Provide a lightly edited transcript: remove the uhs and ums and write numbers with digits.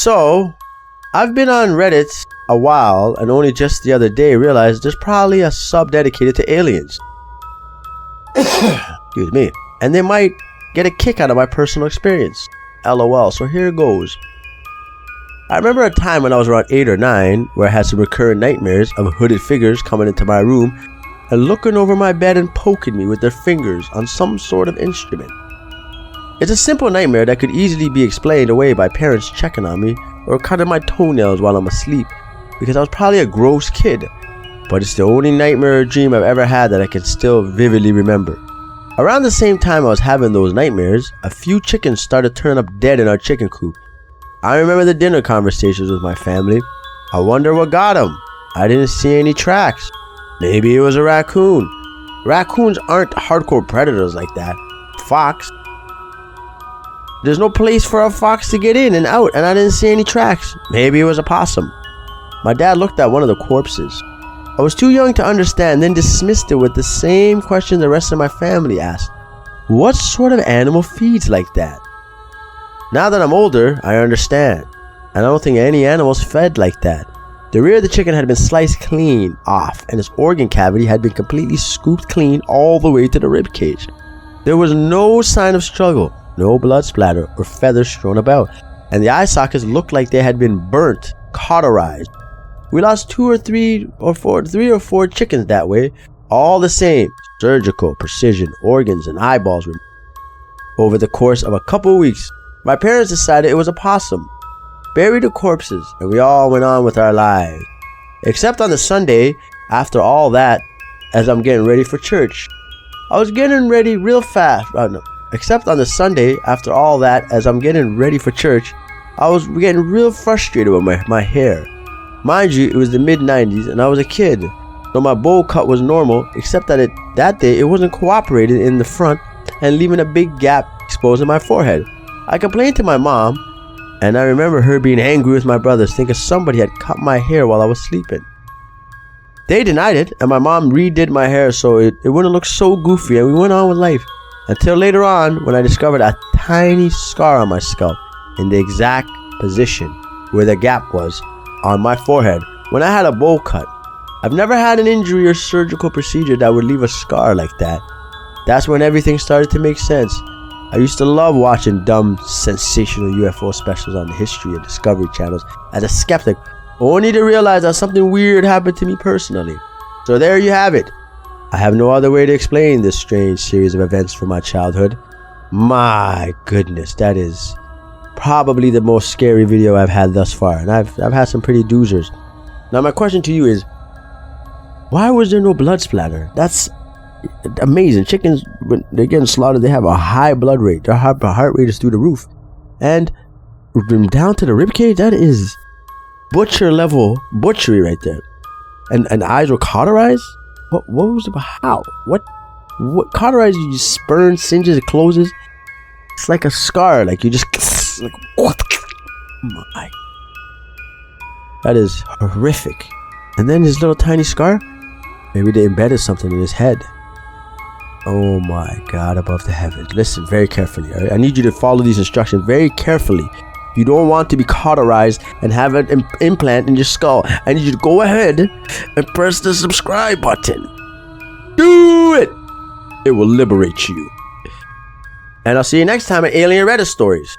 So, I've been on Reddit a while and only just the other day realized there's probably a sub dedicated to aliens. Excuse me. And they might get a kick out of my personal experience. LOL. So here goes. I remember a time when I was around 8 or 9 where I had some recurrent nightmares of hooded figures coming into my room and looking over my bed and poking me with their fingers on some sort of instrument. It's a simple nightmare that could easily be explained away by parents checking on me or cutting my toenails while I'm asleep because I was probably a gross kid, but it's the only nightmare or dream I've ever had that I can still vividly remember. Around the same time I was having those nightmares, a few chickens started turning up dead in our chicken coop. I remember the dinner conversations with my family. I wonder what got them. I didn't see any tracks. Maybe it was a raccoon. Raccoons aren't hardcore predators like that. Fox. There's no place for a fox to get in and out, and I didn't see any tracks. Maybe it was a possum. My dad looked at one of the corpses. I was too young to understand, then dismissed it with the same question the rest of my family asked. What sort of animal feeds like that? Now that I'm older, I understand. And I don't think any animals fed like that. The rear of the chicken had been sliced clean off, and its organ cavity had been completely scooped clean all the way to the rib cage. There was no sign of struggle, no blood splatter or feathers strewn about, and the eye sockets looked like they had been burnt, cauterized. We lost 3 or 4 chickens that way, all the same, surgical precision, organs and eyeballs removed. Over the course of a couple of weeks, my parents decided it was a possum, buried the corpses, and we all went on with our lives. Except on the Sunday, after all that, as I'm getting ready for church. I was getting ready real fast. Except on the Sunday, after all that, as I'm getting ready for church, I was getting real frustrated with my hair. Mind you, it was the mid-90s and I was a kid, so my bowl cut was normal, except that that day it wasn't cooperating in the front and leaving a big gap exposed in my forehead. I complained to my mom, and I remember her being angry with my brothers, thinking somebody had cut my hair while I was sleeping. They denied it, and my mom redid my hair so it wouldn't look so goofy, and we went on with life. Until later on, when I discovered a tiny scar on my scalp, in the exact position where the gap was on my forehead when I had a bowl cut. I've never had an injury or surgical procedure that would leave a scar like that. That's when everything started to make sense. I used to love watching dumb, sensational UFO specials on the History and Discovery channels as a skeptic, only to realize that something weird happened to me personally. So there you have it. I have no other way to explain this strange series of events from my childhood. My goodness, that is probably the most scary video I've had thus far, and I've had some pretty doozers. Now my question to you is, why was there no blood splatter? That's amazing. Chickens, when they're getting slaughtered, they have a high blood rate. Their heart rate is through the roof, and down to the rib cage, that is butcher level butchery right there. And eyes were cauterized. What was it? How? What cauterized? You just burn, singes, it closes. It's like a scar. Like you just like what? My, that is horrific. And then his little tiny scar. Maybe they embedded something in his head. Oh my God, above the heavens. Listen very carefully. All right? I need you to follow these instructions very carefully. You don't want to be cauterized and have an implant in your skull. I need you to go ahead and press the subscribe button. Do it! It will liberate you. And I'll see you next time at Alien Reddit Stories.